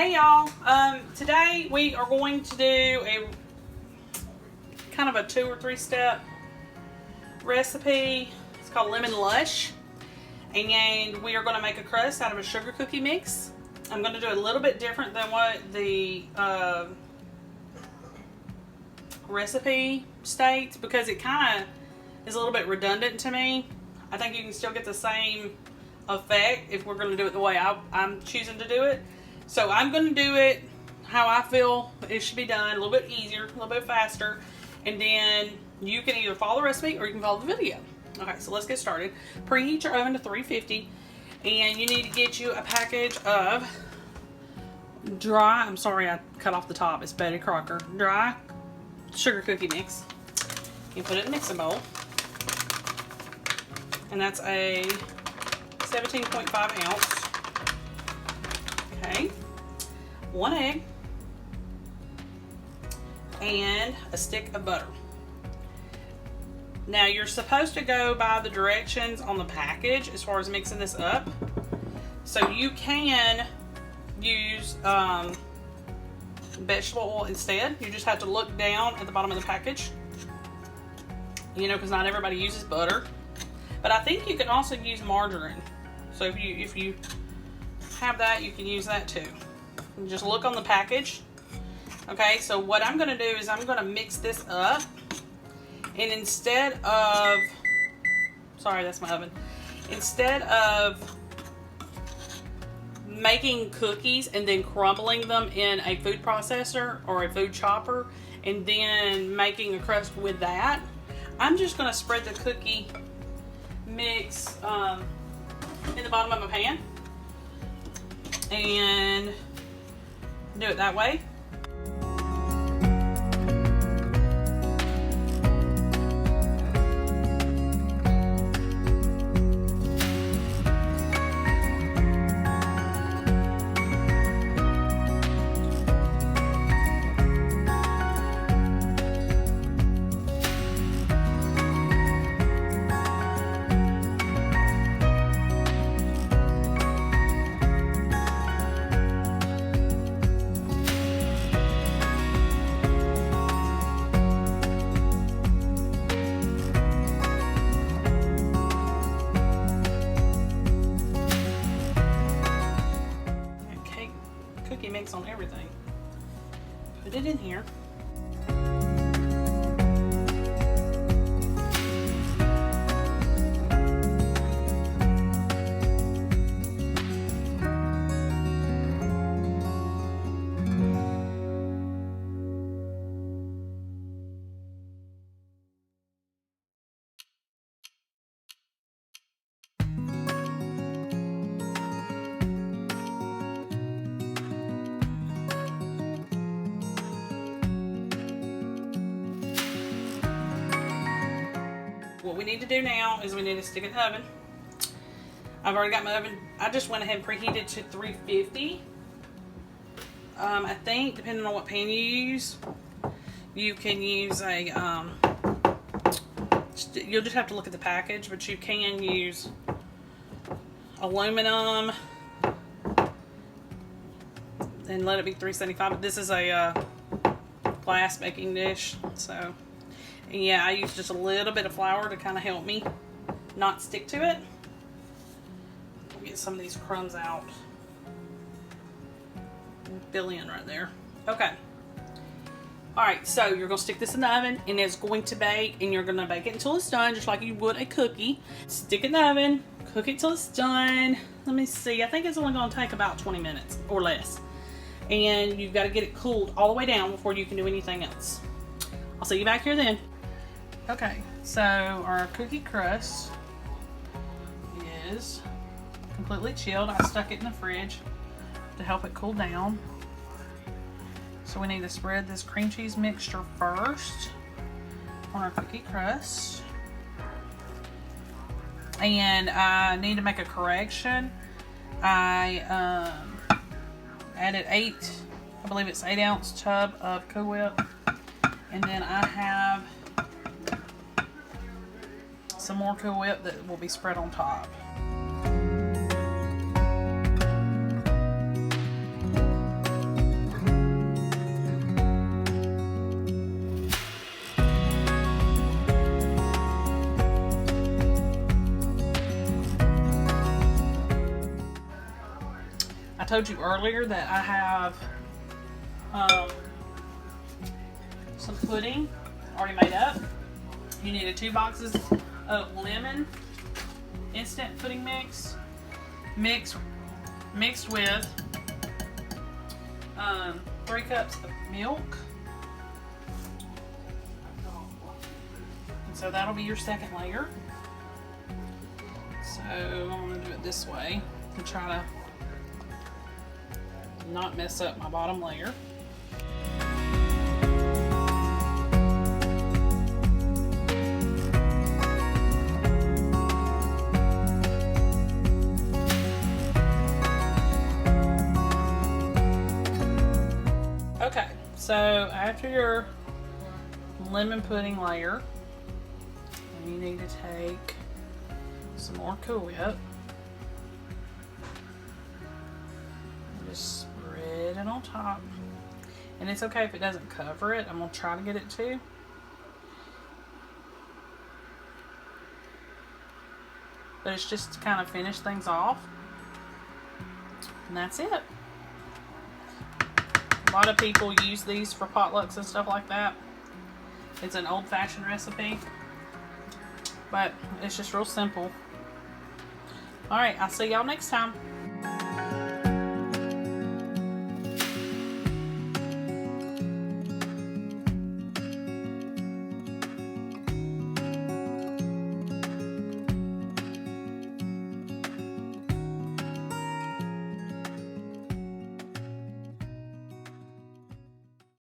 Hey y'all, today we are going to do a kind of a 2 or 3 step recipe. It's called lemon lush, and we are going to make a crust out of a sugar cookie mix. I'm going to do it a little bit different than what the recipe states because it kind of is a little bit redundant to me. I think you can still get the same effect if we're going to do it the way I'm choosing to do it. So I'm going to do it how I feel it should be done, a little bit easier, a little bit faster, and then you can either follow the recipe or you can follow the video. Okay, so let's get started. Preheat your oven to 350, and you need to get you a package of dry, I'm sorry I cut off the top, it's Betty Crocker, dry sugar cookie mix. You put it in a mixing bowl, and that's a 17.5 ounce. Okay, 1 egg and a stick of butter. Now you're supposed to go by the directions on the package as far as mixing this up. So you can use vegetable oil instead. You just have to look down at the bottom of the package, you know, because not everybody uses butter. But I think you can also use margarine. So if you have that, you can use that too. And just look on the package. Okay, so what I'm going to do is I'm going to mix this up, and instead of, sorry, that's my oven. Instead of making cookies and then crumbling them in a food processor or a food chopper and then making a crust with that, I'm just going to spread the cookie mix in the bottom of my pan and do it that way. Mix on everything. Put it in here. What we need to do now is we need to stick it in the oven. I've already got my oven. I just went ahead and preheated to 350. I think depending on what pan you use, you can use a, you'll just have to look at the package, but you can use aluminum and let it be 375. But this is a glass baking dish, so. Yeah, I use just a little bit of flour to kind of help me not stick to it. I'll get some of these crumbs out. Fill in right there. Okay. Alright, so you're going to stick this in the oven, and it's going to bake, and you're going to bake it until it's done, just like you would a cookie. Stick it in the oven, cook it till it's done. Let me see, I think it's only going to take about 20 minutes or less. And you've got to get it cooled all the way down before you can do anything else. I'll see you back here then. Okay, so our cookie crust is completely chilled. I stuck it in the fridge to help it cool down. So we need to spread this cream cheese mixture first on our cookie crust. And I need to make a correction. I added I believe it's 8 ounce tub of Cool Whip. And then I have some more Cool Whip that will be spread on top. told you earlier that I have some pudding already made up. You needed 2 boxes of lemon instant pudding mix mixed with 3 cups of milk. And so that'll be your second layer. So I'm going to do it this way to try to not mess up my bottom layer. Okay, so after your lemon pudding layer, you need to take some more Cool Whip. Just spread it on top. And it's okay if it doesn't cover it. I'm going to try to get it to. But it's just to kind of finish things off. And that's it. A lot of people use these for potlucks and stuff like that. It's an old-fashioned recipe. But it's just real simple. Alright, I'll see y'all next time.